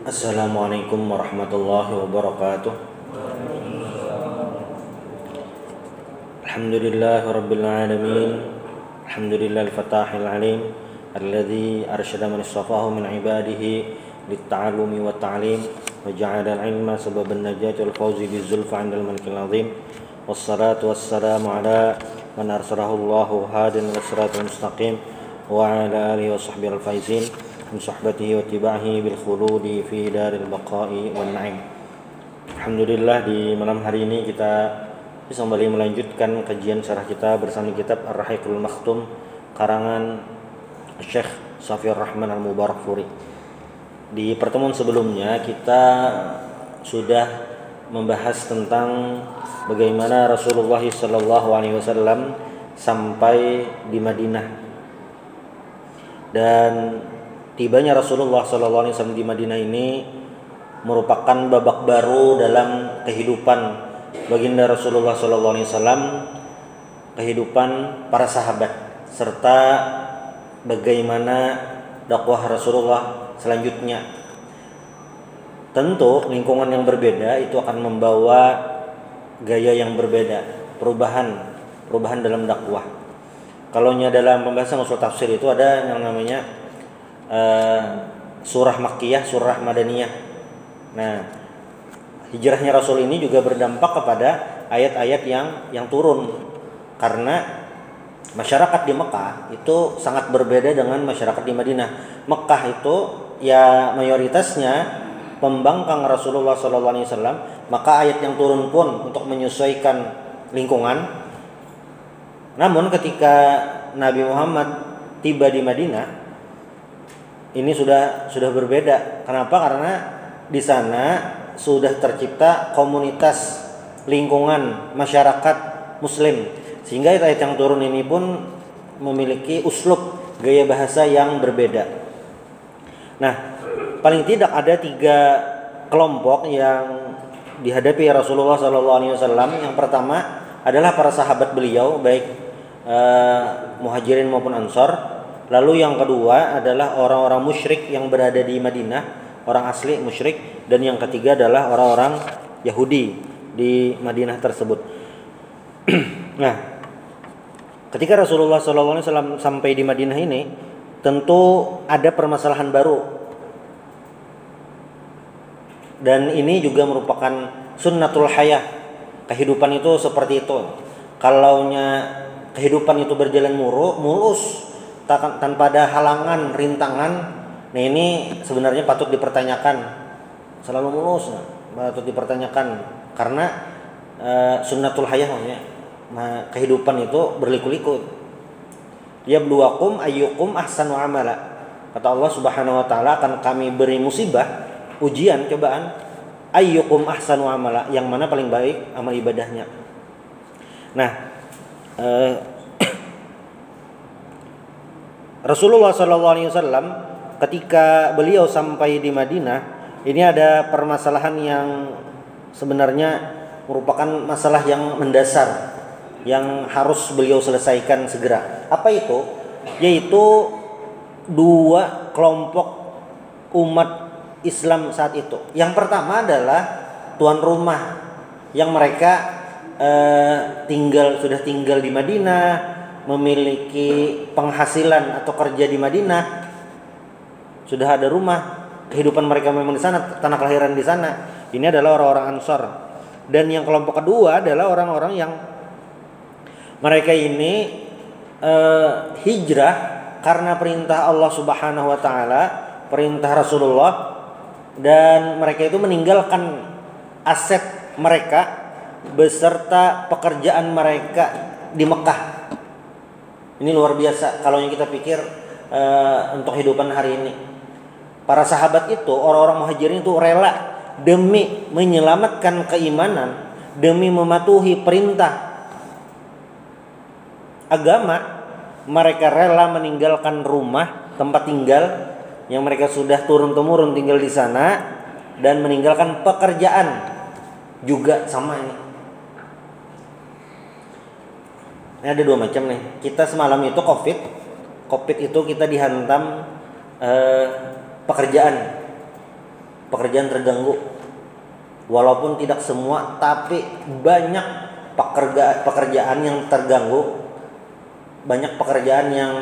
Assalamualaikum warahmatullahi wabarakatuh. Alhamdulillahi rabbil alamin. Alhamdulillahil fatahil alim alladzi arsyada man istafahu min ibadihi lit-ta'allumi wa ta'lim wa ja'ala al-'ilma sababan najati wal fawzi bizulfa 'indal malikil 'azim. Wassalatu wassalamu ala man arsalahu Allahu hadin ila siratal mustaqim wa ala alihi wa sahbihi al-faizin min sahbatihi wa tibahi bil khuludi fi daril baqa'i wan na'im. Alhamdulillah, di malam hari ini kita bisa kembali melanjutkan kajian syarah kita bersama kitab Ar-Rahiqul Makhtum karangan Syekh Safiyur Rahman Al-Mubarakfuri. Di pertemuan sebelumnya kita sudah membahas tentang bagaimana Rasulullah SAW sampai di Madinah, dan tibanya Rasulullah SAW di Madinah ini merupakan babak baru dalam kehidupan baginda Rasulullah SAW, kehidupan para sahabat, serta bagaimana dakwah Rasulullah selanjutnya. Tentu lingkungan yang berbeda itu akan membawa gaya yang berbeda, perubahan dalam dakwah. Kalau dalam pembahasan usul tafsir itu ada yang namanya surah Makkiyah, surah Madaniyah. Nah, hijrahnya Rasul ini juga berdampak kepada ayat-ayat yang turun, karena masyarakat di Mekah itu sangat berbeda dengan masyarakat di Madinah. Mekah itu ya mayoritasnya pembangkang Rasulullah SAW, maka ayat yang turun pun untuk menyesuaikan lingkungan. Namun ketika Nabi Muhammad tiba di Madinah, ini sudah berbeda. Kenapa? Karena di sana sudah tercipta komunitas lingkungan masyarakat Muslim, sehingga ayat yang turun ini pun memiliki uslub gaya bahasa yang berbeda. Nah, paling tidak ada 3 kelompok yang dihadapi Rasulullah SAW. Yang pertama adalah para sahabat beliau, baik muhajirin maupun ansor. Lalu yang kedua adalah orang-orang musyrik yang berada di Madinah, orang asli musyrik. Dan yang ketiga adalah orang-orang Yahudi di Madinah tersebut. Nah, ketika Rasulullah SAW sampai di Madinah ini, tentu ada permasalahan baru. Dan ini juga merupakan sunnatul hayah. Kehidupan itu seperti itu. Kalaunya kehidupan itu berjalan mulus, tanpa ada halangan, rintangan, nah ini sebenarnya patut dipertanyakan. Selalu mulus, patut dipertanyakan, karena sunnatul hayah, maksudnya kehidupan itu berliku-liku. Yabluwakum ayyukum ahsanu amala. Kata Allah Subhanahu wa taala, akan kami beri musibah, ujian, cobaan, ayyukum ahsanu amala, yang mana paling baik amal ibadahnya. Nah, Rasulullah SAW ketika beliau sampai di Madinah, ini ada permasalahan yang sebenarnya merupakan masalah yang mendasar, yang harus beliau selesaikan segera. Apa itu? Yaitu 2 kelompok umat Islam saat itu. Yang pertama adalah tuan rumah, yang mereka sudah tinggal di Madinah, memiliki penghasilan atau kerja di Madinah, sudah ada rumah, kehidupan mereka memang di sana, tanah kelahiran di sana. Ini adalah orang-orang Ansor. Dan yang kelompok kedua adalah orang-orang yang mereka ini hijrah karena perintah Allah Subhanahu wa taala, perintah Rasulullah, dan mereka itu meninggalkan aset mereka beserta pekerjaan mereka di Mekah. Ini luar biasa kalau yang kita pikir untuk kehidupan hari ini. Para sahabat itu, orang-orang muhajirin itu rela demi menyelamatkan keimanan, demi mematuhi perintah agama. Mereka rela meninggalkan rumah, tempat tinggal yang mereka sudah turun-temurun tinggal di sana, dan meninggalkan pekerjaan juga sama ini. Ini ada 2 macam nih. Kita semalam itu COVID itu kita dihantam pekerjaan. pekerjaan terganggu. Walaupun tidak semua, tapi banyak pekerjaan yang terganggu, banyak pekerjaan yang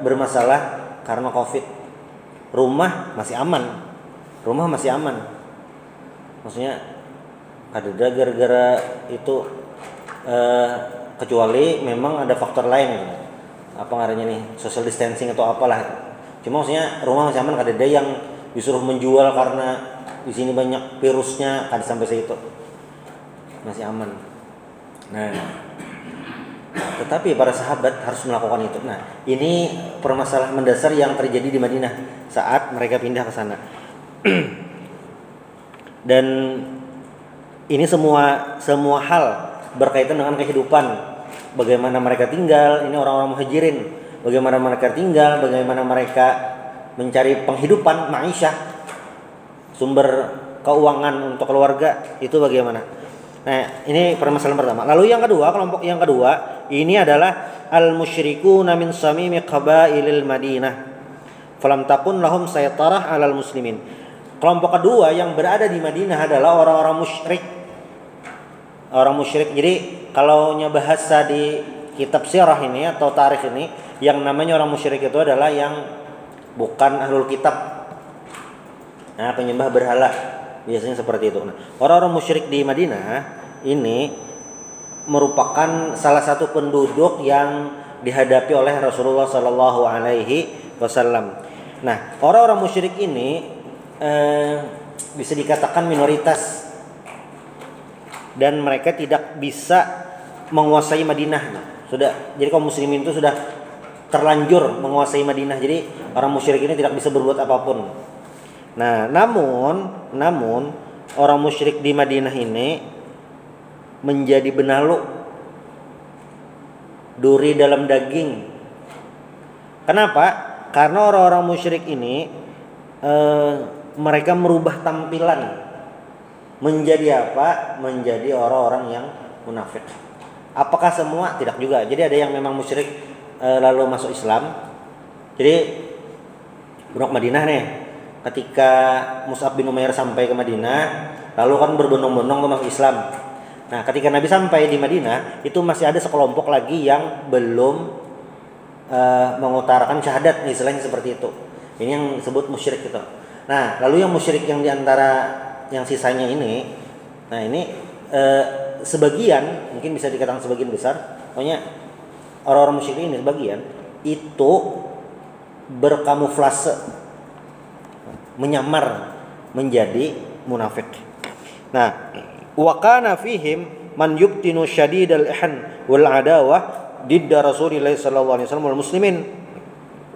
bermasalah karena COVID. Rumah masih aman. Maksudnya ada gara-gara itu, kecuali memang ada faktor lain gitu. Apa ngarannya nih, social distancing atau apalah. Cuma maksudnya rumah masih aman, ada yang disuruh menjual karena di sini banyak virusnya, ada sampai segitu. Masih aman. Nah, tetapi para sahabat harus melakukan itu. Nah, ini permasalahan mendasar yang terjadi di Madinah saat mereka pindah ke sana. Dan ini semua hal berkaitan dengan kehidupan. Bagaimana mereka tinggal, ini orang-orang muhajirin. Bagaimana mereka tinggal, bagaimana mereka mencari penghidupan, ma'isyah, sumber keuangan untuk keluarga, itu bagaimana. Nah, ini permasalahan pertama. Lalu yang kedua, kelompok yang kedua, ini adalah al-musyrikuna min samimi qabailil Madinah. Falam takun lahum saytarah 'alal muslimin. Kelompok kedua yang berada di Madinah adalah orang-orang musyrik. Orang musyrik. Jadi, kalau bahasa di kitab sirah ini atau tarikh ini, yang namanya orang musyrik itu adalah yang bukan ahlul kitab. Nah, penyembah berhala. Biasanya seperti itu. Nah, orang-orang musyrik di Madinah ini merupakan salah satu penduduk yang dihadapi oleh Rasulullah Sallallahu Alaihi Wasallam. Nah, orang-orang musyrik ini bisa dikatakan minoritas dan mereka tidak bisa menguasai Madinah. Jadi kaum muslimin itu sudah terlanjur menguasai Madinah. Jadi orang musyrik ini tidak bisa berbuat apapun. Nah, namun orang musyrik di Madinah ini menjadi benalu, duri dalam daging. Kenapa? Karena orang-orang musyrik ini mereka merubah tampilan menjadi apa? Menjadi orang-orang yang munafik. Apakah semua? Tidak juga. Jadi ada yang memang musyrik lalu masuk Islam. Jadi budak Madinah nih, ketika Mus'ab bin Umair sampai ke Madinah, lalu kan berbondong-bondong masuk Islam. Nah, ketika Nabi sampai di Madinah, itu masih ada sekelompok lagi yang belum mengutarakan syahadat, istilahnya seperti itu. Ini yang disebut musyrik itu. Nah, lalu yang musyrik yang diantara yang sisanya ini, nah ini sebagian, mungkin bisa dikatakan sebagian besar, pokoknya orang-orang musyrik ini sebagian itu berkamuflase, menyamar menjadi munafik. Nah, wa kana fihim man yubtinu syadidal ihan wal adawah didda Rasulillah sallallahu alaihi wasallam wal muslimin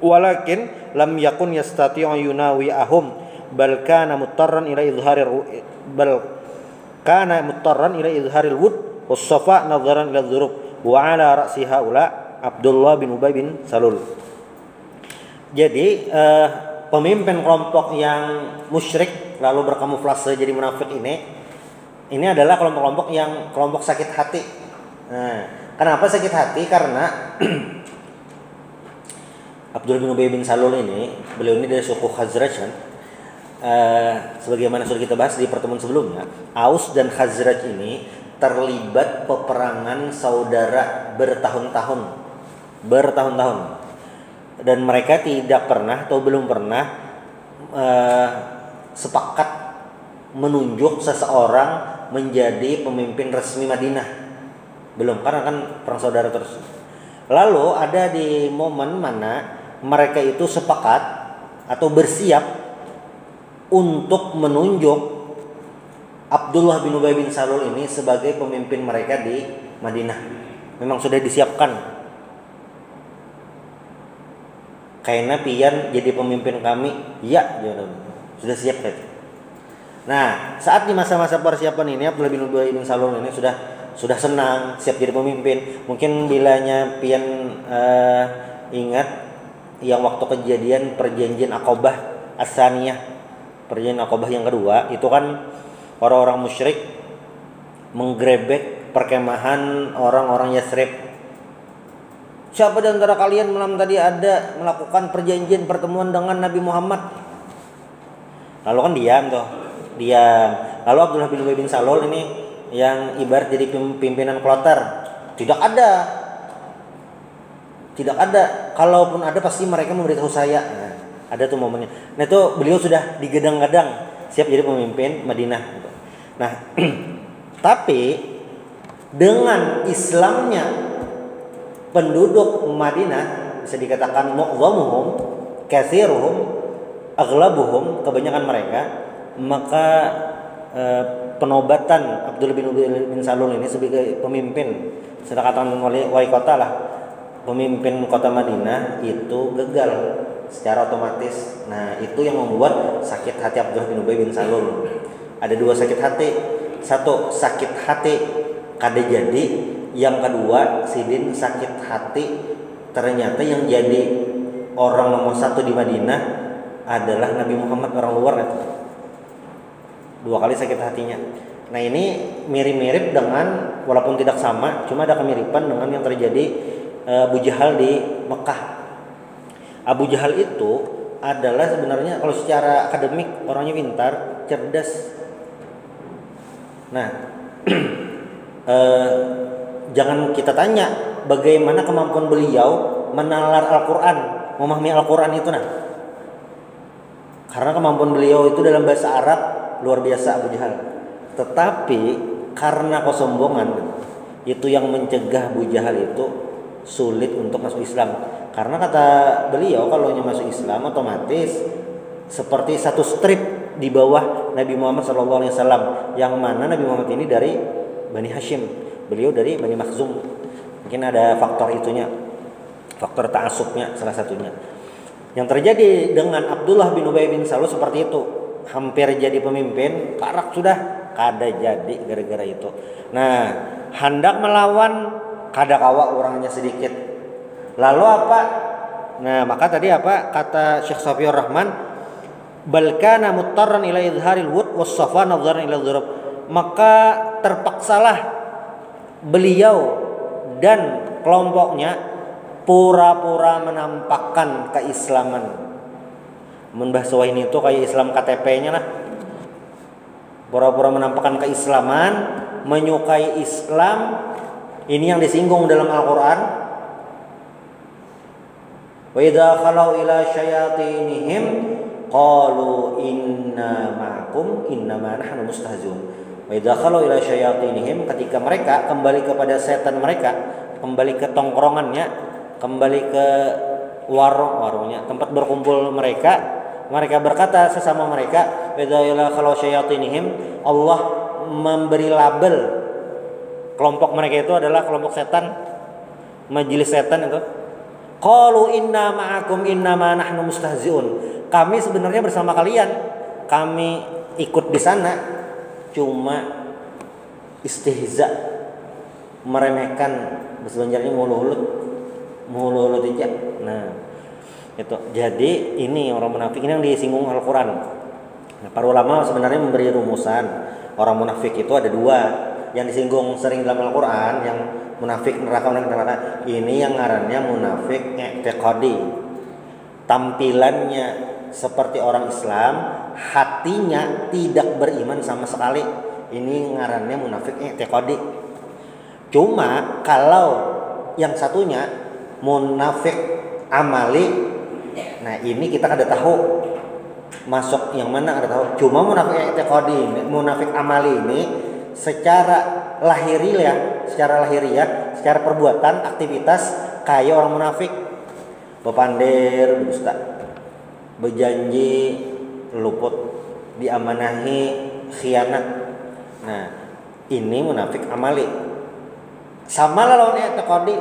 walakin lam yakun yastati'u yunawi'ahum bal kana mutarran ila izharil wud was safa nadharan ila dzurub wa ala ra'si haula Abdullah bin Ubay bin Salul. Jadi pemimpin kelompok yang musyrik lalu berkamuflase jadi munafik ini adalah kelompok sakit hati. Nah, kenapa sakit hati? Karena Abdullah bin Ubay bin Salul beliau ini dari suku Khazraj kan. Sebagaimana sudah kita bahas di pertemuan sebelumnya, Aus dan Khazraj ini terlibat peperangan saudara bertahun-tahun. Dan mereka tidak pernah atau belum pernah sepakat menunjuk seseorang menjadi pemimpin resmi Madinah. Belum, karena kan perang saudara terus. Lalu ada di momen mana mereka itu sepakat atau bersiap untuk menunjuk Abdullah bin Ubay bin Salul ini sebagai pemimpin mereka di Madinah. Memang sudah disiapkan. Kayaknya pian jadi pemimpin kami, ya, sudah siap kan. Nah, saat di masa-masa persiapan ini Abdullah bin Ubay bin Salul ini sudah senang, siap jadi pemimpin. Mungkin bilanya pian ingat yang waktu kejadian perjanjian Aqabah As-Saniyah, perjanjian Aqabah yang kedua, itu kan orang-orang musyrik menggrebek perkemahan orang-orang Yathrib. Siapa di antara kalian malam tadi ada melakukan perjanjian pertemuan dengan Nabi Muhammad? Lalu kan diam tuh, diam. Lalu Abdullah bin Ubay bin Salul ini yang ibarat jadi pimpinan kloter, tidak ada. Tidak ada. Kalaupun ada pasti mereka memberitahu saya. Nah, ada tuh momennya. Nah itu beliau sudah digadang-gadang siap jadi pemimpin Madinah. Nah, tapi dengan Islamnya penduduk Madinah bisa dikatakan mu'dhamuhum, katsiruhum, aghlabuhum, kebanyakan mereka, maka penobatan Abdullah bin Ubay bin Salul ini sebagai pemimpin, saya katakan wali kota lah, pemimpin kota Madinah itu gagal secara otomatis. Nah, itu yang membuat sakit hati Abdullah bin Ubay bin Salul. Ada dua sakit hati. Satu, sakit hati kada jadi. Yang kedua, Sidin sakit hati ternyata yang jadi orang nomor satu di Madinah adalah Nabi Muhammad, orang luar itu. Dua kali sakit hatinya. Nah, ini mirip-mirip dengan, walaupun tidak sama, cuma ada kemiripan dengan yang terjadi Abu Jahal di Mekah. Abu Jahal itu adalah sebenarnya kalau secara akademik orangnya pintar, cerdas. Nah, jangan kita tanya bagaimana kemampuan beliau menalar Al-Quran, memahami Al-Quran itu. Nah, karena kemampuan beliau itu dalam bahasa Arab luar biasa Abu Jahal. Tetapi karena kesombongan itu yang mencegah Abu Jahal itu sulit untuk masuk Islam. Karena kata beliau kalau masuk Islam otomatis seperti satu strip di bawah Nabi Muhammad SAW, yang mana Nabi Muhammad ini dari Bani Hashim, beliau dari Bani Makhzum. Mungkin ada faktor itunya, faktor ta'assubnya salah satunya. Yang terjadi dengan Abdullah bin Ubay bin Salul seperti itu, hampir jadi pemimpin, karak sudah kada jadi gara-gara itu. Nah, hendak melawan kada kawa orangnya sedikit. Lalu apa? Nah, maka tadi apa kata Syekh Safiur Rahman? Bal kana muttarran ila izharil wud was-safa nadharan ila dhurab. Maka terpaksalah beliau dan kelompoknya pura-pura menampakkan keislaman. Membahas ini itu kayak Islam KTP-nya lah. Pura-pura menampakkan keislaman, menyukai Islam. Ini yang disinggung dalam Al-Quran. Wa idza khalau ila syayatinihim qalu inna ma'akum innama nahnu mustahzi'un. Wa idza khalau ila syayatinihim, ketika mereka kembali kepada setan mereka, kembali ke tongkrongannya, kembali ke warungnya, tempat berkumpul mereka, mereka berkata sesama mereka, wa idza khalau syayatinihim, Allah memberi label kelompok mereka itu adalah kelompok setan, majelis setan itu. Qalu inna ma'akum innama nahnu mustahzi'un. Kami sebenarnya bersama kalian. Kami ikut di sana cuma istihza, meremehkan, bahasa Banjarnya mulu-hulu aja. Nah, itu. Jadi ini orang munafik ini yang disinggung Al-Qur'an. Nah, para ulama sebenarnya memberi rumusan. Orang munafik itu ada dua. Yang disinggung sering dalam Al-Quran, yang munafik neraka. Ini yang ngarannya munafik i'tiqadi, tampilannya seperti orang Islam, hatinya tidak beriman sama sekali. Ini ngarannya munafik i'tiqadi. Cuma kalau yang satunya munafik amali, nah ini kita kada tahu masuk yang mana, kada tahu. Cuma munafik i'tiqadi, munafik amali ini secara lahiriah, secara perbuatan, aktivitas kayak orang munafik, bepander, berdusta, berjanji, luput, diamanahi, khianat. Nah, ini munafik amali. Sama lah lawan i'tiqadi,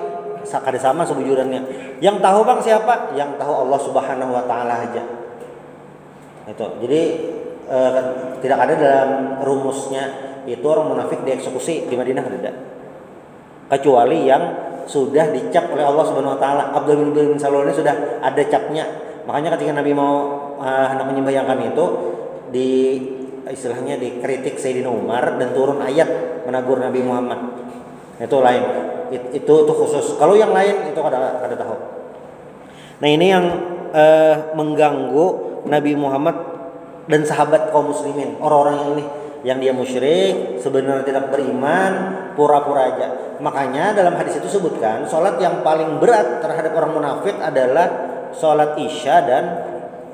sakada sama sebujurannya. Yang tahu bang siapa? Yang tahu Allah Subhanahu wa taala aja. Itu. Jadi tidak ada dalam rumusnya itu orang munafik dieksekusi di Madinah, tidak. Kecuali yang sudah dicap oleh Allah Subhanahu wa taala. Abdullah bin Salul ini sudah ada capnya. Makanya ketika Nabi mau hendak menyembahyangkan itu, di istilahnya dikritik Sayyidina Umar dan turun ayat menegur Nabi Muhammad. Itu lain. Itu khusus. Kalau yang lain itu kada tahu. Nah, ini yang mengganggu Nabi Muhammad dan sahabat kaum muslimin, orang-orang yang ini yang dia musyrik, sebenarnya tidak beriman, pura-pura aja. Makanya dalam hadis itu sebutkan sholat yang paling berat terhadap orang munafik adalah sholat isya dan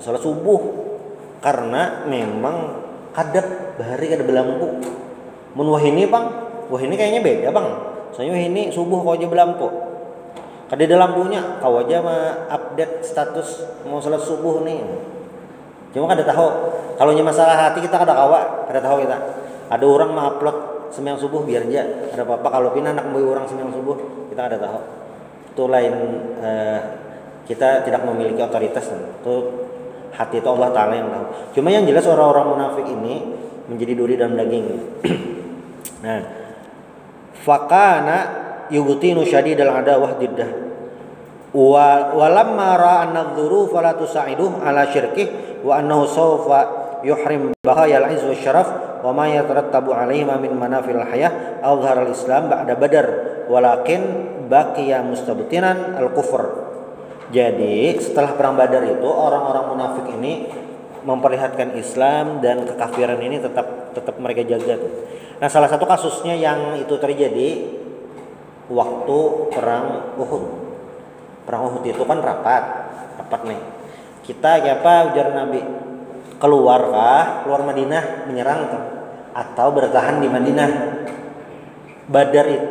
sholat subuh, karena memang kadap bahari kada belampu. Mun wahini bang, wahini kayaknya beda bang. Soalnya wahini subuh kau aja belampu. Kada ada lampunya, kau aja mah update status mau sholat subuh nih. Cuma kada tahu. Kalau masalah hati kita kada kawa, kada tahu kita. Ada orang mah upload sembahyang subuh biar aja, ada apa-apa. Kalau pina anak boy orang sembahyang subuh, kita kada tahu. Itu lain, kita tidak memiliki otoritas. Itu hati itu Allah Ta'ala yang tahu. Cuma yang jelas orang-orang munafik ini menjadi duri dalam daging. Nah, fakana yughtinu syadidal adawah diddah walamma ra'a an-nadhuru fala tusa'iduhu ala syirkih wa annahu sawfa yuhrim bahayal izz wa syaraf wa ma yatarattabu alaihi min manafil hayah azhar al-islam ba'da badar walakin baqiya mustabtinan al-kufr. Jadi setelah perang Badar itu orang-orang munafik ini memperlihatkan Islam dan kekafiran ini tetap mereka jaga tuh. Nah, salah satu kasusnya yang itu terjadi waktu perang Uhud. Perang Uhud itu kan rapat nih. Kita apa ujar Nabi? Keluar Madinah menyerang tuh, atau bertahan di Madinah?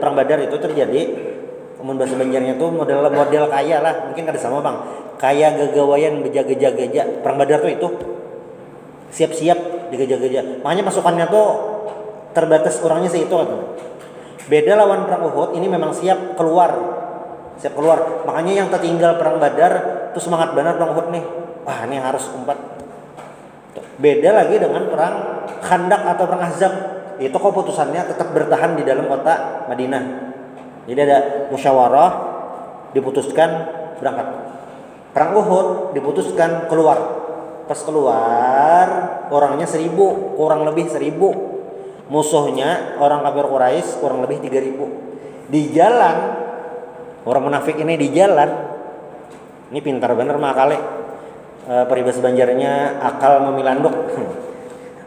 Perang Badar itu terjadi, kemudian bahasa Banjarnya tuh model kaya lah, mungkin kada sama bang, kaya gagawayan bejaga-jaga. Perang Badar tuh itu siap-siap digeja-geja. Makanya pasukannya tuh terbatas orangnya segitu kan. Beda lawan perang Uhud, ini memang siap keluar. Makanya yang tertinggal perang Badar tuh semangat benar perang Uhud nih. Wah, ini harus umpat. Beda lagi dengan perang Khandaq atau perang Ahzab. Itu keputusannya tetap bertahan di dalam kota Madinah. Jadi ada musyawarah, diputuskan berangkat. Perang Uhud diputuskan keluar. Pas keluar orangnya 1.000, kurang lebih 1.000. Musuhnya orang kafir Quraisy kurang lebih 3.000. Di jalan orang munafik ini di jalan. Ini pintar bener mah akale. Peribahasa Banjarnya akal memilanduk.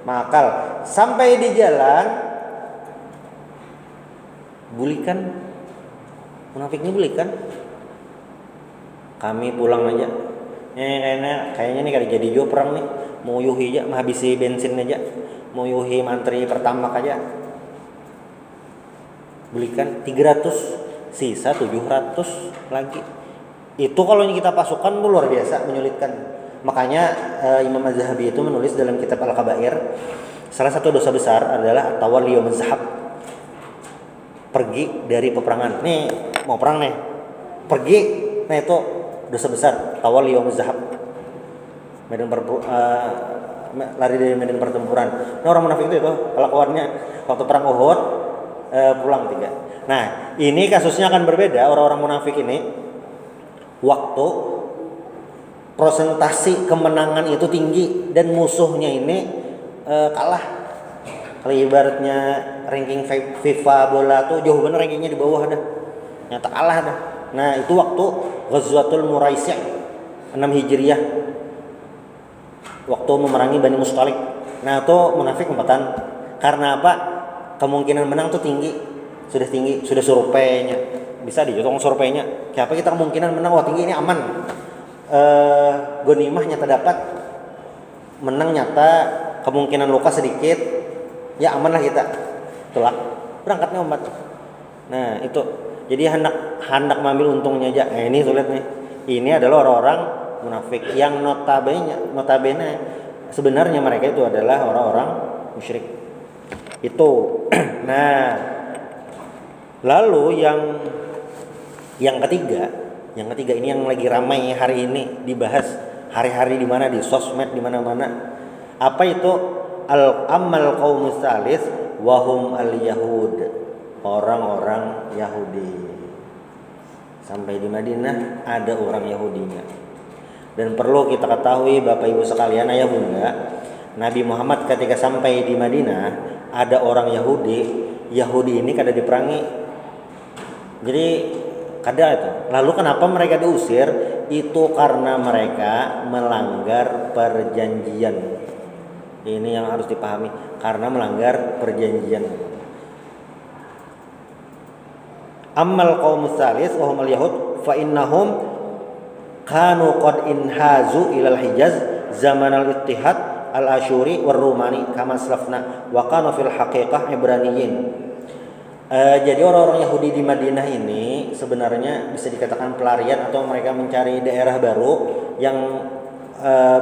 Makal. Sampai di jalan bulikan. Munafiknya bulikan. Kami pulang aja. Kayaknya nih kada jadi jo perang nih. Mau yuhi aja, menghabisi bensin aja. Mau yuhi mantri pertamax aja. Bulikan 300, sisa 700 lagi. Itu kalau kita pasukan tuh luar biasa menyulitkan. Makanya Imam Az-Zahabi itu menulis dalam kitab Al-Kabair, salah satu dosa besar adalah at-tawalli wa mazhab, pergi dari peperangan. Nih mau perang nih, pergi. Nah itu dosa besar, tawalli wa mazhab, lari dari medan pertempuran. Nah orang munafik itu kelakuannya waktu perang Uhud pulang 3. Nah ini kasusnya akan berbeda. Orang-orang munafik ini waktu persentase kemenangan itu tinggi dan musuhnya ini kalah. Kalau ibaratnya ranking FIFA bola tuh jauh bener rankingnya di bawah dah, nyata kalah dah. Nah itu waktu Ghazwatul Muraisy' 6 Hijriyah, waktu memerangi Bani Mustalik. Nah itu munafik umpatan. Karena apa? Kemungkinan menang tuh tinggi, sudah surveinya, bisa dihitung surveinya. Siapa kita kemungkinan menang? Wah tinggi, ini aman. Ghanimah nyata dapat, menang nyata, kemungkinan luka sedikit, ya aman lah kita. Itulah berangkatnya umat. Nah itu jadi hendak mengambil untungnya aja. Nah ini sulit nih. Ini adalah orang-orang munafik yang notabene sebenarnya mereka itu adalah orang-orang musyrik itu. Nah lalu yang ketiga ini yang lagi ramai hari ini dibahas hari-hari di mana, di sosmed, di mana-mana. Apa itu? Al-ammal qaumus salis wahum al-yahud, orang-orang Yahudi. Sampai di Madinah ada orang Yahudinya. Dan perlu kita ketahui Bapak Ibu sekalian, ayah bunda, Nabi Muhammad ketika sampai di Madinah ada orang Yahudi ini kada diperangi. Jadi kada itu. Lalu kenapa mereka diusir? Itu karena mereka melanggar perjanjian. Ini yang harus dipahami karena melanggar perjanjian. Ammal qaumus salis wa humul yahud fa innahum kanu qad inhazu ilal Hijaz zaman al-ittihad al-Asyuri war Rumani kama salafna wa kanu fil haqiqah Ibraniyin. Jadi orang-orang Yahudi di Madinah ini sebenarnya bisa dikatakan pelarian atau mereka mencari daerah baru yang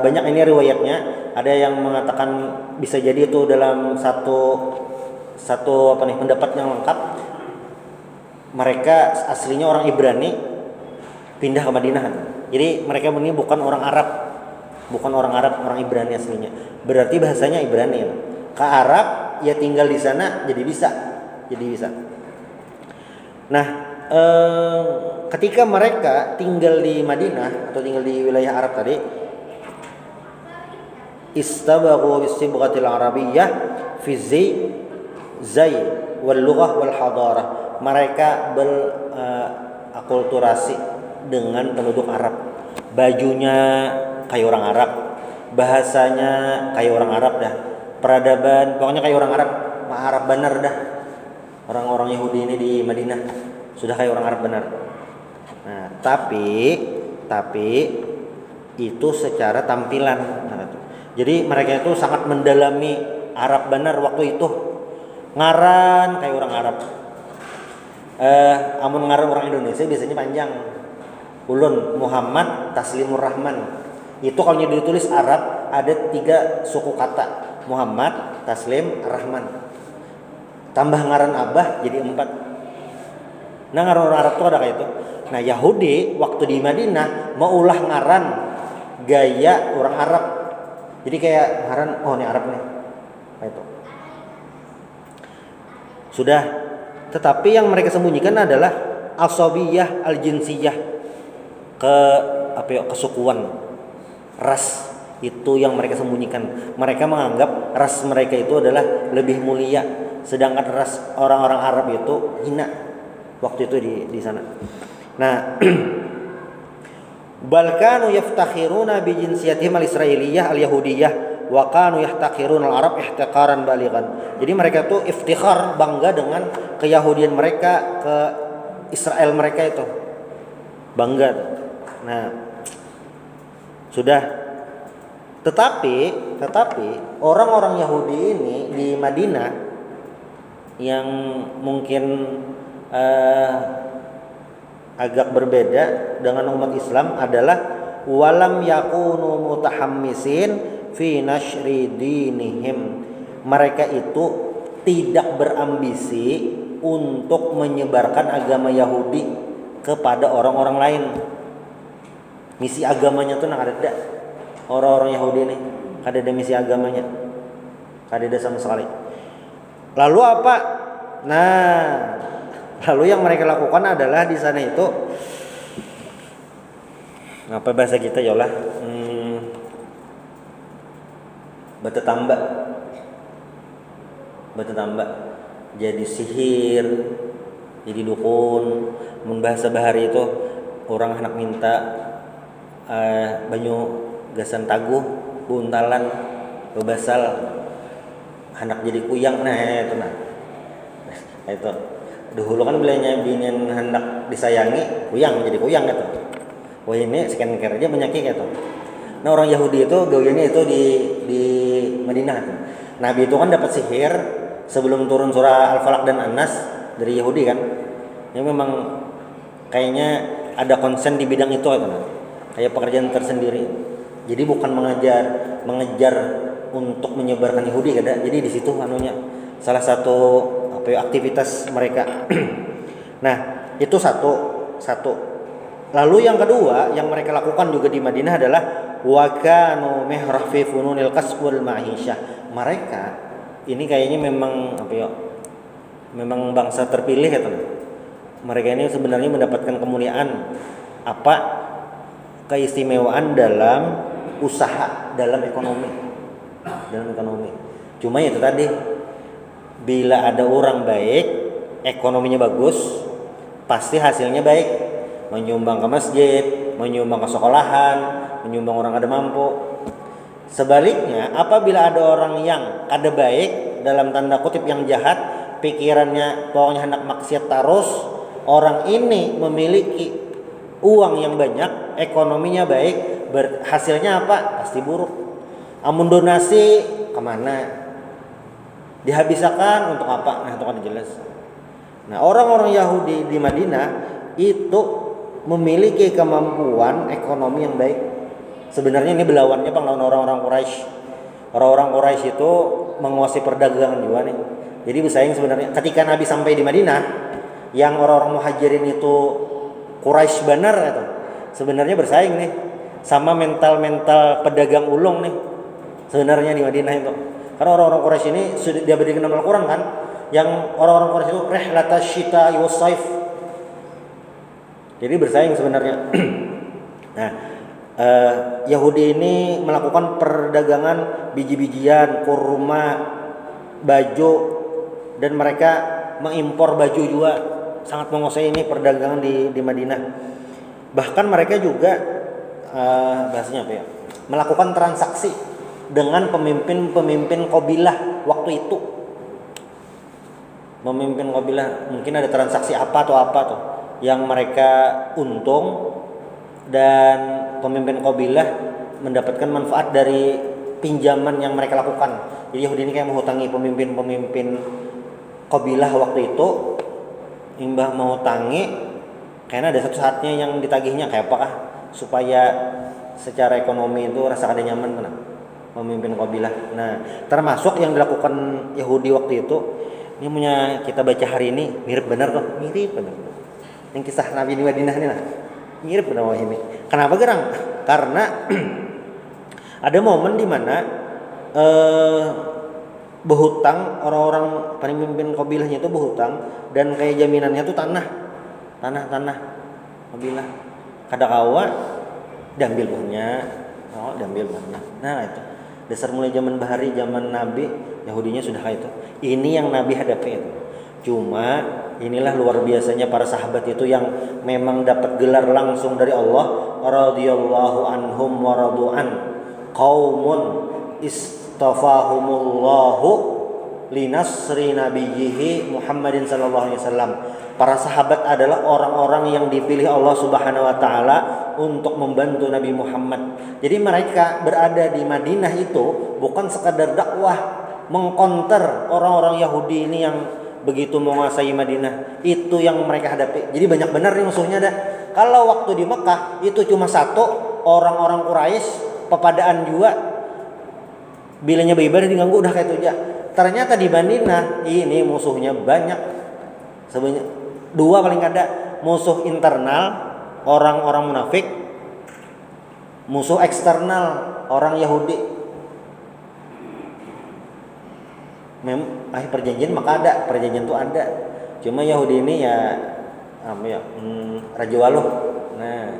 banyak ini riwayatnya. Ada yang mengatakan bisa jadi itu dalam satu pendapat yang lengkap. Mereka aslinya orang Ibrani pindah ke Madinah. Jadi mereka ini bukan orang Arab, orang Ibrani aslinya. Berarti bahasanya Ibrani. Ke Arab ya tinggal di sana jadi bisa. Nah, ketika mereka tinggal di Madinah atau tinggal di wilayah Arab tadi, istabaghu bisibghatil arabiyyah fi zai wal lughah wal hadarah. Mereka berakulturasi dengan penduduk Arab. Bajunya kayak orang Arab, bahasanya kayak orang Arab dah. Peradaban pokoknya kayak orang Arab benar dah. Orang-orang Yahudi ini di Madinah sudah kayak orang Arab benar. Nah, tapi itu secara tampilan. Jadi mereka itu sangat mendalami Arab benar waktu itu. Ngaran kayak orang Arab. Amun ngaran orang Indonesia biasanya panjang. Ulun Muhammad Taslimur Rahman. Itu kalau ditulis Arab ada 3 suku kata. Muhammad, Taslim, Rahman. Tambah ngaran Abah jadi 4. Nah, ngaran orang Arab itu ada kayak itu. Nah, Yahudi waktu di Madinah mau ulah ngaran gaya orang Arab. Jadi kayak ngaran, oh ini Arab nih. Kayak itu. Sudah. Tetapi yang mereka sembunyikan adalah asabiyah al-jinsiyah, kesukuan, ras. Itu yang mereka sembunyikan. Mereka menganggap ras mereka itu adalah lebih mulia, sedangkan ras orang-orang Arab itu hina waktu itu di sana. Nah, bal kanu yaftakhiruna bi jinsiyatihim al-israiliyah al-yahudiyah wa kanu yahtaqiruna al-arab ihtiqaran balighan. Jadi mereka tuh iftikhar, bangga dengan keyahudian mereka, ke Israel mereka itu. Bangga. Nah, sudah. Tetapi orang-orang Yahudi ini di Madinah yang mungkin agak berbeda dengan umat Islam adalah walam yakunu mutahammisin fi nashri dinihim. Mereka itu tidak berambisi untuk menyebarkan agama Yahudi kepada orang-orang lain. Misi agamanya tuh nggak ada. Orang-orang Yahudi ini kada ada misi agamanya, kada ada sama sekali. Lalu apa? Nah, lalu yang mereka lakukan adalah di sana itu apa bahasa kita ya lah? Batu tambak. Jadi sihir, jadi dukun. Mun bahasa bahari itu orang hendak minta banyu gasan taguh, buntalan, bebasal, hendak jadi kuyang. Nah itu itu. Dahulu kan bilangnya binian hendak disayangi, kuyang jadi kuyang gitu. Wah ini skincare aja penyakit gitu. Nah orang Yahudi itu gaulnya itu di Madinah. Nabi itu kan dapat sihir sebelum turun surah Al-Falaq dan An-Nas dari Yahudi kan. Yang memang kayaknya ada konsen di bidang itu gitu. Kayak pekerjaan tersendiri. Jadi bukan mengejar untuk menyebarkan Yahudi kada. Jadi di situ anunya salah satu aktivitas mereka. Nah, itu satu. Lalu yang kedua yang mereka lakukan juga di Madinah adalah wa kanu mihraf fi fununil kasb wal ma'isyah. Mereka ini kayaknya memang memang bangsa terpilih ya teman. Mereka ini sebenarnya mendapatkan kemuliaan keistimewaan dalam usaha, dalam ekonomi. Cuma itu tadi, bila ada orang baik, ekonominya bagus, pasti hasilnya baik. Menyumbang ke masjid, menyumbang ke sekolahan, menyumbang orang ada mampu. Sebaliknya, apabila ada orang yang kada baik, dalam tanda kutip yang jahat, pikirannya pokoknya hendak maksiat terus, orang ini memiliki uang yang banyak, ekonominya baik, hasilnya apa? Pasti buruk. Amun donasi kemana? Dihabiskan untuk apa? Nah, itu kan jelas. Nah, orang-orang Yahudi di Madinah itu memiliki kemampuan ekonomi yang baik. Sebenarnya ini belawannya lawan orang-orang Quraisy. Orang-orang Quraisy itu menguasai perdagangan juga nih. Jadi bersaing sebenarnya. Ketika Nabi sampai di Madinah, yang orang-orang Muhajirin itu Quraisy benar gitu. Sebenarnya bersaing nih sama mental-mental pedagang ulung nih. Sebenarnya di Madinah itu. Karena orang-orang Quraisy ini sudah dia berikan nama Al-Qur'an kan, yang orang-orang Quraisy itu rihlatash syita was saif. Jadi bersaing sebenarnya. Nah, Yahudi ini melakukan perdagangan biji-bijian, kurma, baju, dan mereka mengimpor baju juga, sangat menguasai ini perdagangan di Madinah. Bahkan mereka juga bahasanya apa ya, melakukan transaksi dengan pemimpin-pemimpin kabilah waktu itu. Memimpin kabilah, mungkin ada transaksi apa tuh yang mereka untung, dan pemimpin kabilah mendapatkan manfaat dari pinjaman yang mereka lakukan. Jadi Yahudi ini kayak menghutangi pemimpin-pemimpin kabilah waktu itu, imbah menghutangi karena ada satu saatnya yang ditagihnya kayak apakah supaya secara ekonomi itu rasa kada nyaman kan pemimpin kabilah. Nah, termasuk yang dilakukan Yahudi waktu itu, ini punya kita baca hari ini mirip benar tuh, mirip benar. Yang kisah Nabi di Madinah ini lah. Mirip benar ini. Kenapa gerang? Karena ada momen di mana berhutang, orang-orang pemimpin kabilahnya itu berhutang, dan kayak jaminannya itu tanah kabilah. Kada kawa diambil buahnya. Nah, itu dasar mulai zaman bahari, zaman Nabi, Yahudinya sudah kayak itu. Ini yang Nabi hadapi itu. Cuma inilah luar biasanya para sahabat itu yang memang dapat gelar langsung dari Allah, radhiyallahu anhum wa radu'an, qaumun istafahumullahu linasri nabiyhi Muhammadin sallallahu alaihi wasallam. Para sahabat adalah orang-orang yang dipilih Allah Subhanahu wa taala untuk membantu Nabi Muhammad. Jadi mereka berada di Madinah itu bukan sekadar dakwah mengkonter orang-orang Yahudi ini yang begitu menguasai Madinah. Itu yang mereka hadapi. Jadi banyak benar nih musuhnya dah. Kalau waktu di Mekah itu cuma satu, orang-orang Quraisy pepadaan juga. Bilanya beribadah diganggu udah kayak itu aja. Ternyata di Madinah ini musuhnya banyak. Sebanyak dua paling ada, musuh internal orang-orang munafik, musuh eksternal orang Yahudi. Perjanjian maka ada, perjanjian itu ada. Cuma Yahudi ini ya Raja Waluh. Nah,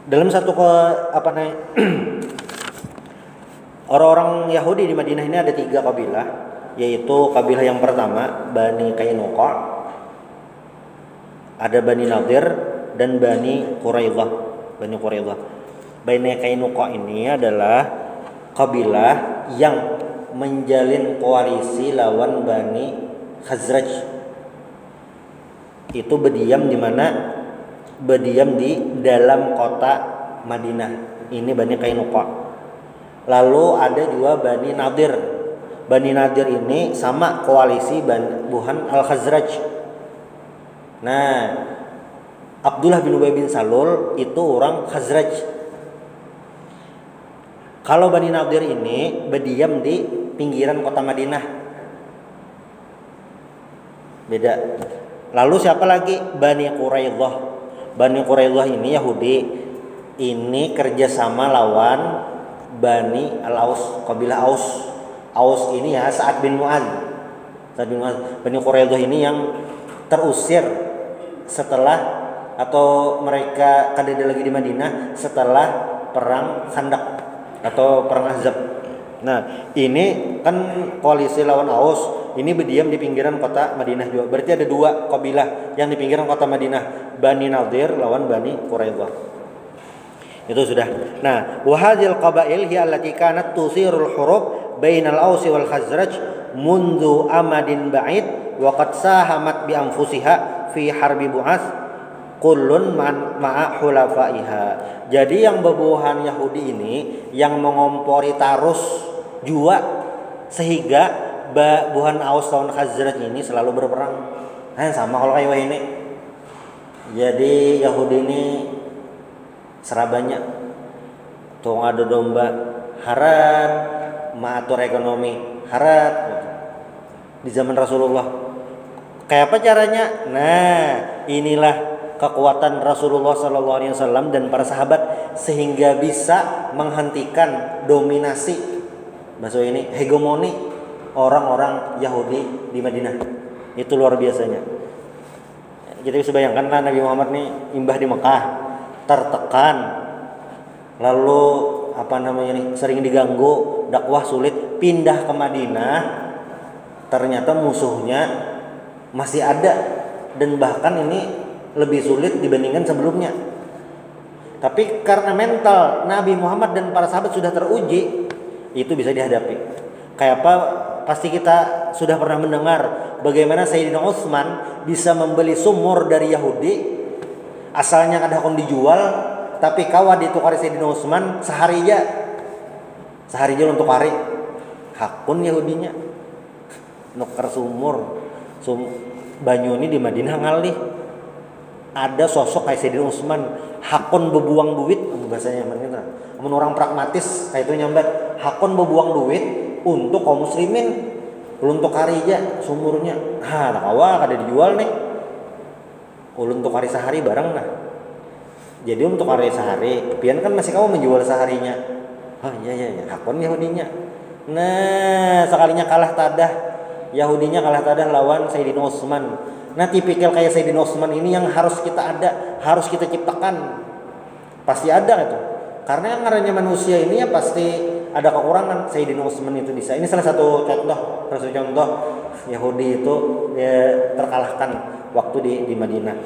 dalam satu orang-orang Yahudi di Madinah ini ada 3 kabilah, yaitu kabilah yang pertama Bani Qainuqa, ada Bani Nadir, dan Bani Quraidah. Bani Qainuqa ini adalah kabilah yang menjalin koalisi lawan Bani Khazraj. Itu berdiam di mana? Berdiam di dalam kota Madinah. Ini Bani Qainuqa. Lalu ada juga Bani Nadir. Bani Nadir ini sama koalisi Buhan Al-Khazraj. Nah, Abdullah bin Ubay bin Salul itu orang Khazraj. Kalau Bani Nadir ini berdiam di pinggiran kota Madinah. Beda. Lalu siapa lagi? Bani Quraidah. Bani Quraidah ini Yahudi. Ini kerjasama lawan Bani Al-Aus, kabilah Aus. Aus ini ya Sa'ad bin Mu'adz. Bani Quraidah ini yang terusir setelah, atau mereka kada lagi di Madinah setelah perang Khandaq atau perang Ahzab. Nah, ini kan koalisi lawan Aus. ini berdiam di pinggiran kota Madinah juga. Berarti ada dua kabilah yang di pinggiran kota Madinah, Bani Nadir lawan Bani Quraidah. Itu sudah. Nah, wa hadhil qabail hiya allati kanat tusirul hurub bainal Aus wal Khazraj mundu amadin ba'id wa qad sahamat bi anfusiha fi harbi Bu'ats kullun ma'a hulafaiha. Jadi yang bebuhan Yahudi ini yang mengompori tarus jua sehingga buhan Aus lawan Khazraj ini selalu berperang. Nah, sama kalau kayak ini. Jadi Yahudi ini serabanya tuh ada domba harat mengatur ekonomi harat gitu. Di zaman Rasulullah kayak apa caranya? Nah, inilah kekuatan Rasulullah SAW dan para sahabat sehingga bisa menghentikan dominasi maksud ini hegemoni orang-orang Yahudi di Madinah. Itu luar biasanya. Jadi bisa bayangkan lah Nabi Muhammad nih imbah di Mekah tertekan, lalu sering diganggu, dakwah sulit, pindah ke Madinah, ternyata musuhnya masih ada dan bahkan ini lebih sulit dibandingkan sebelumnya. Tapi karena mental Nabi Muhammad dan para sahabat sudah teruji, itu bisa dihadapi. Kayak apa? Pasti kita sudah pernah mendengar bagaimana Sayyidina Utsman bisa membeli sumur dari Yahudi. Asalnya kada kon dijual, tapi kawa ditukar Sayyidina Utsman sehari aja untuk hari. Hakun Yahudinya nukar sumur banyu ini di Madinah ngalih. Ada sosok kayak Sayyidina Utsman hakun bebuang duit bahasanya gitu. Amun orang pragmatis kayak itu nyambat hakun bebuang duit untuk kaum muslimin ulun tukar aja sumurnya. Tak kawa kada dijual nih. Ulun tukar sehari bareng nah. Jadi untuk hari sehari, pian kan masih kamu menjual seharinya. Iya, hakun Yahudinya. Nah, sekalinya kalah tadah Yahudinya kalah tadah lawan Sayyidina Utsman. Nah, tipikal kayak Sayyidina Utsman ini yang harus kita ada, harus kita ciptakan. Pasti ada itu. Karena yang ngarannya manusia ini ya pasti ada kekurangan. Sayyidina Utsman itu bisa. Ini salah satu contoh Yahudi itu ya terkalahkan waktu di Madinah.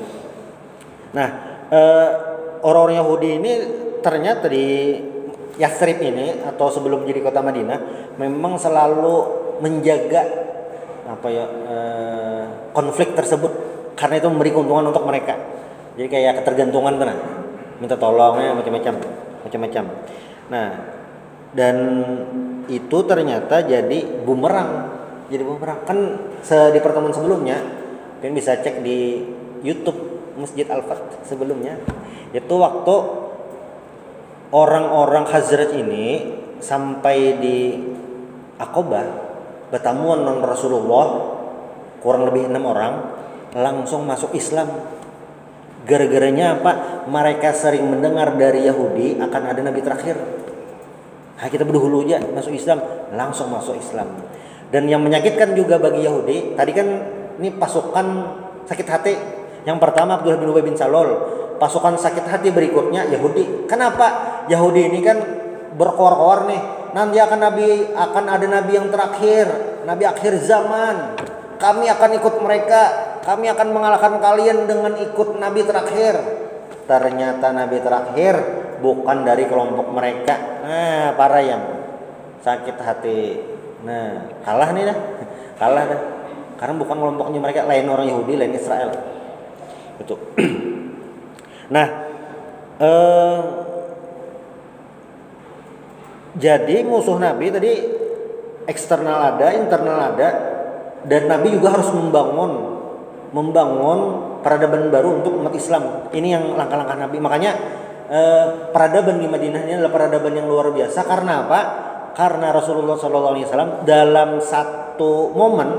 Nah, orang-orang Yahudi ini ternyata di Yathrib ini atau sebelum jadi kota Madinah memang selalu menjaga konflik tersebut karena itu memberi keuntungan untuk mereka. Jadi kayak ketergantungan tenang, minta tolongnya macam-macam. Nah, dan itu ternyata jadi bumerang. Kan di pertemuan sebelumnya kalian bisa cek di YouTube Masjid Al-Fath sebelumnya. Itu waktu orang-orang Khazraj ini sampai di Aqabah bertamuan dengan Rasulullah kurang lebih 6 orang langsung masuk Islam. Gara-garanya apa? Mereka sering mendengar dari Yahudi akan ada nabi terakhir. Kita berdahulu aja masuk Islam, langsung masuk Islam. Dan yang menyakitkan juga bagi Yahudi, tadi kan ini pasukan sakit hati. Yang pertama Abdullah bin Ubay bin Salul, pasukan sakit hati berikutnya Yahudi. Kenapa? Yahudi ini kan berkoar-koar nih, nanti akan ada nabi yang terakhir, nabi akhir zaman. Kami akan ikut mereka, kami akan mengalahkan kalian dengan ikut nabi terakhir. Ternyata nabi terakhir bukan dari kelompok mereka. Nah, para yang sakit hati. Nah, kalah dah. Karena bukan kelompoknya mereka, lain orang Yahudi, lain Israel. Itu. Nah, jadi musuh Nabi tadi eksternal ada, internal ada, dan Nabi juga harus membangun peradaban baru untuk umat Islam. Ini yang langkah-langkah Nabi. Makanya peradaban di Madinah ini adalah peradaban yang luar biasa. Karena apa? Karena Rasulullah SAW dalam satu momen,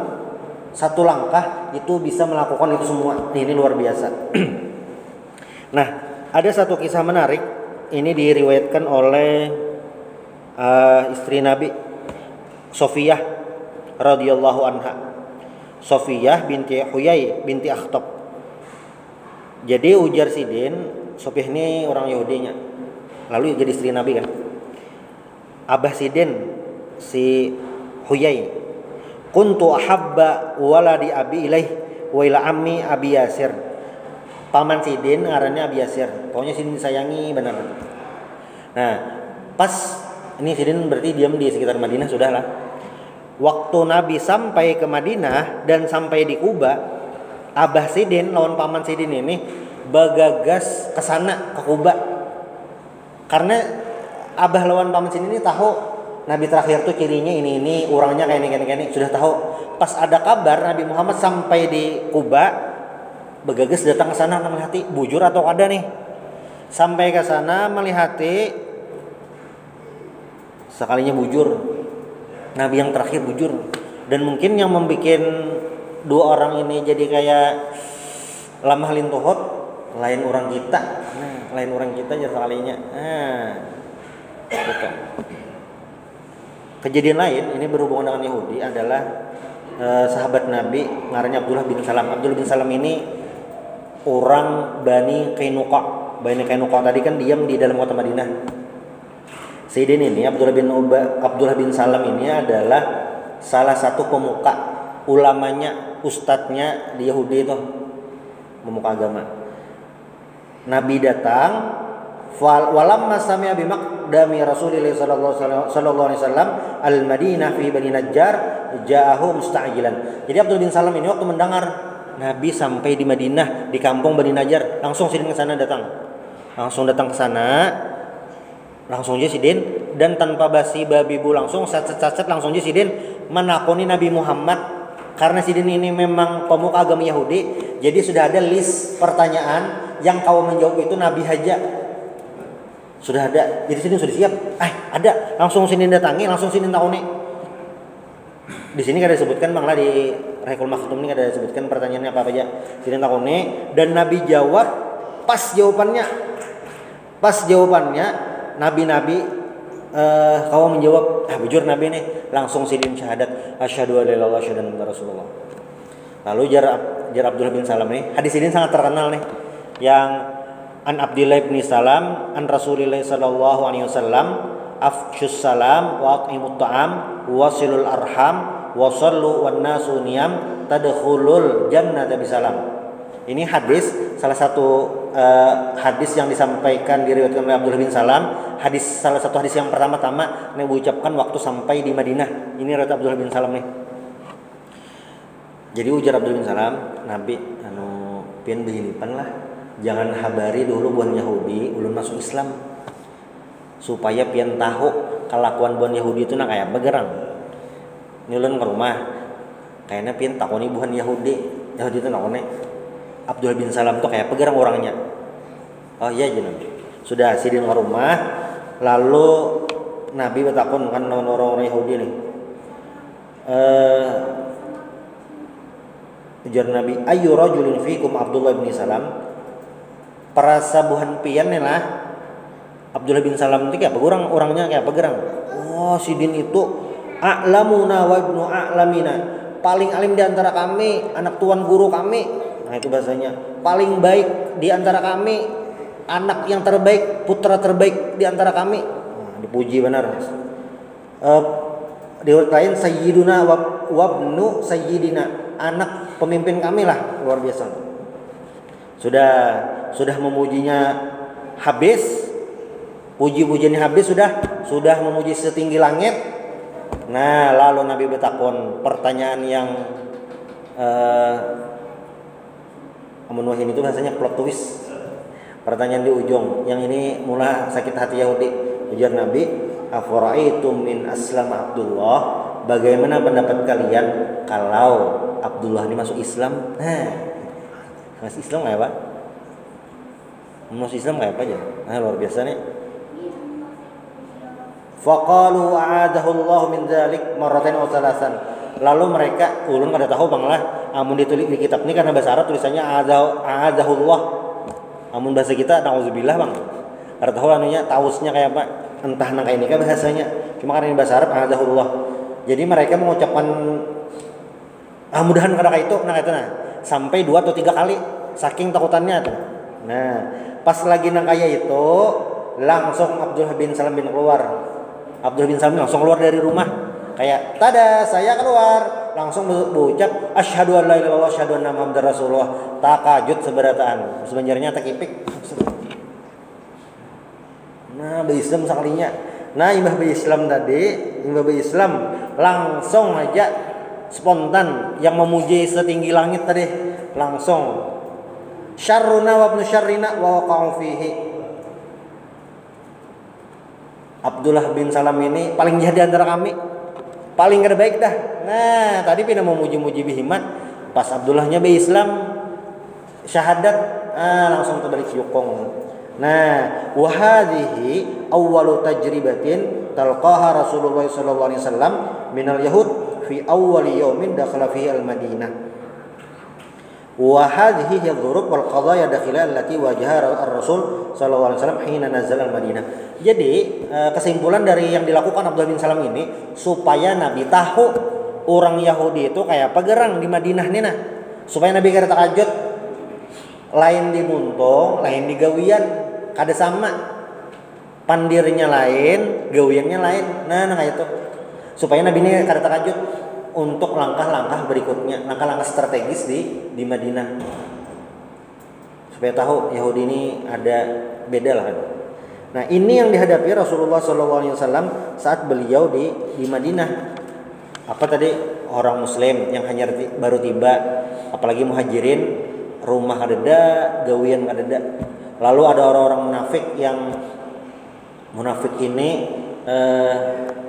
satu langkah itu bisa melakukan itu semua. Ini luar biasa. Nah, ada satu kisah menarik. Ini diriwayatkan oleh istri Nabi, Sofiyah radhiyallahu anha. Sofiyah binti Huyai binti Akhtab. Jadi ujar Sidin, Sofiyah ini orang Yahudinya. Lalu jadi istri Nabi kan. Abah Sidin si Huyai kuntu ahabba waladi abi ilaih wa ila ammi abi Yasir. Paman Sidin ngarannya Abi Yasir. Pokoknya Sidin disayangi benar. Nah, pas ini Sidin berarti diam di sekitar Madinah sudah lah. Waktu Nabi sampai ke Madinah dan sampai di Kuba, Abah Sidin lawan paman Sidin ini bagagas ke sana ke Kuba. Karena Abah lawan paman Sidin ini tahu Nabi terakhir tuh cirinya ini orangnya kayak ini sudah tahu. Pas ada kabar Nabi Muhammad sampai di Kuba, begagas datang ke sana melihati bujur atau ada nih. Sampai ke sana melihati sekalinya bujur. Nabi yang terakhir bujur. Dan mungkin yang membuat dua orang ini jadi kayak lamah lintuhot lain orang kita. Nah, lain orang kita jadi sekalinya. Betul. Kejadian lain ini berhubungan dengan Yahudi adalah sahabat Nabi ngarannya Abdullah bin Salam. Abdullah bin Salam ini orang Bani Qainuqa. Bani Qainuqa tadi kan diam di dalam kota Madinah. Sayyidin ini Abdullah bin Salam ini adalah salah satu pemuka ulamanya, ustadznya di Yahudi itu, pemuka agama. Nabi datang, walamma sami'a bi maqdami Rasulillah sallallahu alaihi wasallam al-Madinah fi Bani Najjar ja'ahu musta'jilan. Jadi Abdullah bin Salam ini waktu mendengar Nabi sampai di Madinah di kampung Bani Najjar, langsung Sidin ke sana datang. Langsung datang ke sana. Langsung aja Sidin dan tanpa basi babi bu langsung sat langsung aja Sidin menakoni Nabi Muhammad karena Sidin ini memang pemuka agama Yahudi, jadi sudah ada list pertanyaan yang kau menjawab itu Nabi aja. Sudah ada. Jadi Sidin sudah siap. Ada. Langsung Sidin datangi, langsung Sidin takoni. Di sini ada disebutkan Bang lah di Rahikul Maktum ini ada disebutkan pertanyaannya apa aja. Sidin takoni dan Nabi jawab pas jawabannya Nabi kau menjawab bujur Nabi nih langsung Sidin syahadat asyhadu an la ilaha illallah asyhadu anna Rasulullah. Lalu jar Abdullah bin Salam nih hadis ini sangat terkenal nih yang an Abdillah bin Salam an Rasulillah sallallahu alaihi wasallam afshus salam wa at'imut ta'am wasilul arham wa sallu wan nasu niyam tadkhulul jannata bisalam. Ini hadis salah satu hadis yang disampaikan diriwayatkan oleh Abdullah bin Salam. Salah satu hadis yang pertama-tama yang diucapkan waktu sampai di Madinah. Ini riwayat Abdullah bin Salam nih. Jadi ujar Abdullah bin Salam, Nabi pian behilipan lah. Jangan habari dulu buan Yahudi ulun masuk Islam. Supaya pian tahu kelakuan buan Yahudi itu nak kayak begerang. Ini ulun ke rumah. Kayaknya pian takoni buan Yahudi. Yahudi itu nakone Abdullah bin Salam tuh kayak pegerang orangnya. Oh iya aja Nabi. Sudah Sidin ke rumah, lalu Nabi bertakun kan orang-orang Yahudi nih. Ujar Nabi, ayu rajulin fikum Abdullah bin Salam. Perasa buhan pian nih lah. Abdullah bin Salam itu kayak pegerang orangnya kayak pegerang. Oh Sidin itu a'lamuna wa ibnu a'lamina. Paling alim di antara kami, anak tuan guru kami. Nah itu bahasanya paling baik di antara kami, anak yang terbaik, putra terbaik di antara kami. Nah, dipuji benar. Di ayat lain sayyiduna wabnu sayyidina, anak pemimpin kami lah, luar biasa. Sudah memujinya habis, puji-pujiannya habis, sudah memuji setinggi langit. Nah lalu Nabi bertakon pertanyaan yang Amun wahin itu bahasanya plot twist. Pertanyaan di ujung. Yang ini mulai sakit hati Yahudi. Ujar Nabi, afara'aitum min aslam Abdullah. Bagaimana pendapat kalian kalau Abdullah ini masuk Islam? Masuk Islam kayak apa? Masuk Islam kayak apa aja? Luar biasa nih. Faqalu a'adahu Allah min dzalik marratain aw salasan. Lalu mereka ulun kada tahu Bang lah amun ditulis di kitab ini karena bahasa Arab tulisannya a'adzahullah. Amun bahasa kita nauzubillah Bang. Kada tahu anunya tausnya kayak apa. Entah nang kayak ini kan bahasanya. Cuma karena ini bahasa Arab a'adzahullah. Jadi mereka mengucapkan mudahan kada kayak itu sampai 2 atau 3 kali saking takutannya tuh. Nah, pas lagi nang kayak itu langsung Abdullah bin Salam keluar. Abdullah bin Salam langsung keluar dari rumah. Kayak tada saya keluar langsung berucap asyhadu an la ilaha illallah asyhadu anna muhammadar rasulullah. Takajud seberataan. Sebenarnya takipik. Nah, berislam sakalinya. Nah, imbah berislam tadi, imbah berislam langsung aja spontan yang memuji setinggi langit tadi, langsung syarruna wa ibnu syarrina wa waqa'u fihi. Abdullah bin Salam ini paling jahat di antara kami, paling kada baik dah. Nah, tadi pina memuji-muji bihimat, pas Abdullahnya be Islam syahadat, langsung terbalik yukong. Nah, wa hadhihi awwalu tajribatin talqaha Rasulullah sallallahu alaihi wasallam minal yahud fi awwali yaumin dakhala fihi al-Madinah. Wa hadhihi hiya dhurub wal qadaya dakhila allati wajaha ar-Rasul sallallahu alaihi wasallam hina nazala al-Madinah. Jadi, kesimpulan dari yang dilakukan Abdullah bin Salam ini supaya Nabi tahu orang Yahudi itu kayak apa gerang di Madinah nih nah. Supaya Nabi kada takajud, lain di muntung, lain di gawian, kada sama. Pandirnya lain, gawiannya lain. Nah kayak itu. Supaya Nabi ini kada takajud untuk langkah-langkah berikutnya, langkah-langkah strategis di Madinah. Supaya tahu Yahudi ini ada beda lah. Nah, ini yang dihadapi Rasulullah SAW saat beliau di Madinah. Apa tadi? Orang Muslim yang hanya baru tiba, apalagi muhajirin, rumah kadeda, gawian kadeda. Lalu ada orang-orang munafik yang munafik ini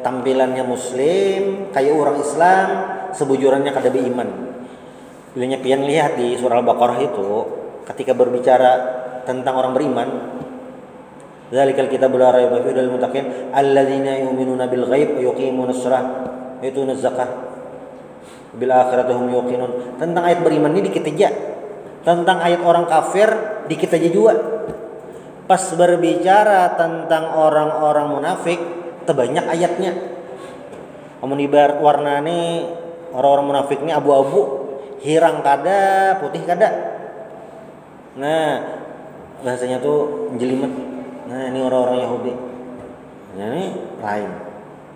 tampilannya Muslim, kayak orang Islam, sebujurannya kada beriman. Bilanya pian lihat di surah Al-Baqarah itu, ketika berbicara tentang orang beriman, Dzalikal kitabul la raiba fihi hudal muttaqin alladzina yu'minuna bil ghaib wa yuqimunas shalah wa yutunaz zakah bil akhirati hum yuqinun. Tentang ayat beriman ini dikit aja. Tentang ayat orang kafir dikit aja juga. Pas berbicara tentang orang-orang munafik terbanyak ayatnya. Amun ibarat warnane orang-orang munafik ini abu-abu, hirang kada, putih kada. Nah, bahasanya tuh jelimet. Nah, ini orang-orang Yahudi. Nah, ini lain.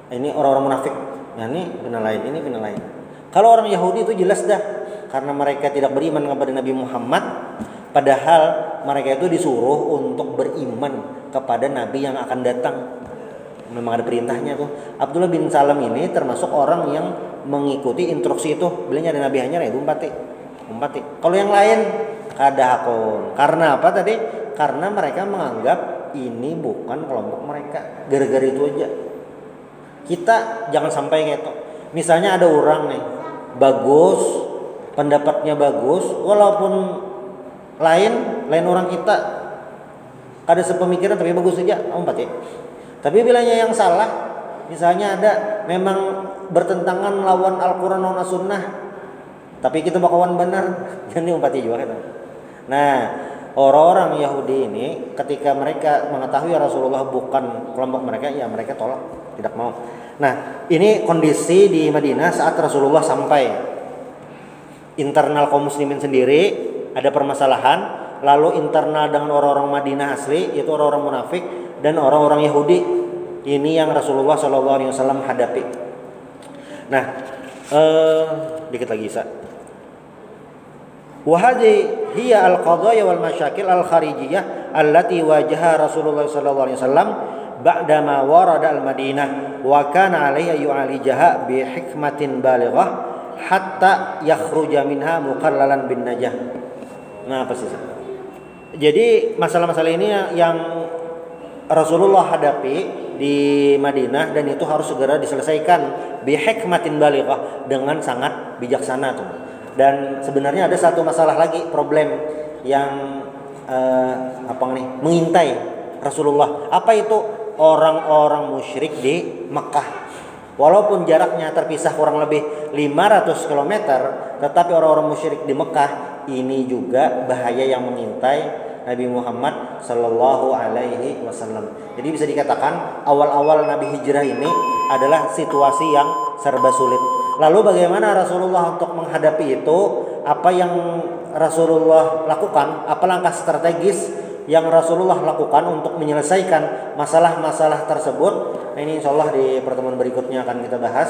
Ini orang-orang munafik. Nah, ini benar lain, ini benar lain. Kalau orang Yahudi itu jelas dah, karena mereka tidak beriman kepada Nabi Muhammad, padahal mereka itu disuruh untuk beriman kepada Nabi yang akan datang. Memang ada perintahnya tuh. Abdullah bin Salam ini termasuk orang yang mengikuti instruksi itu. Belinya ada Nabi hanya ya umpati. Kalau yang lain kada hakun. Karena apa tadi? Karena mereka menganggap ini bukan kelompok mereka. Gara-gara itu aja. Kita jangan sampai kayak itu. Misalnya ada orang nih bagus, pendapatnya bagus, walaupun lain orang kita kada sepemikiran tapi bagus saja, umpati. Tapi bilanya yang salah, misalnya ada memang bertentangan lawan Al-Quran dan Sunnah, tapi kita bakawan benar, jadi umpati juga kan. Nah, orang-orang Yahudi ini ketika mereka mengetahui Rasulullah bukan kelompok mereka, ya mereka tolak, tidak mau. Nah, ini kondisi di Madinah saat Rasulullah sampai. Internal kaum muslimin sendiri ada permasalahan, lalu internal dengan orang-orang Madinah asli, yaitu orang-orang munafik dan orang-orang Yahudi. Ini yang Rasulullah SAW hadapi. Nah, dikit lagi Isa. Wa hadhihi hiya al-qadaya wal masyakil al-kharijiyah allati wajaha Rasulullah SAW ba'dama warada al-Madinah wa kana 'alaiha yu'alijaha bi hikmatin balighah hatta yakhruja minha muqallalan bin najah. Nah, apa sih? Jadi masalah-masalah ini yang Rasulullah hadapi di Madinah dan itu harus segera diselesaikan bi hikmatin balighah, dengan sangat bijaksana tuh. Dan sebenarnya ada satu masalah lagi, problem yang mengintai Rasulullah. Apa itu? Orang-orang musyrik di Mekah. Walaupun jaraknya terpisah kurang lebih 500 km, tetapi orang-orang musyrik di Mekah ini juga bahaya yang mengintai Nabi Muhammad Sallallahu Alaihi Wasallam. Jadi bisa dikatakan awal-awal Nabi hijrah ini adalah situasi yang serba sulit. Lalu bagaimana Rasulullah untuk menghadapi itu? Apa yang Rasulullah lakukan? Apa langkah strategis yang Rasulullah lakukan untuk menyelesaikan masalah-masalah tersebut? Nah, ini insya Allah di pertemuan berikutnya akan kita bahas.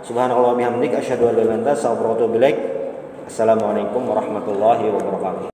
Subhanallah bihamdik asyhadu an la ilaha illa anta astaghfiruka wa atubu ilaik. Assalamualaikum warahmatullahi wabarakatuh.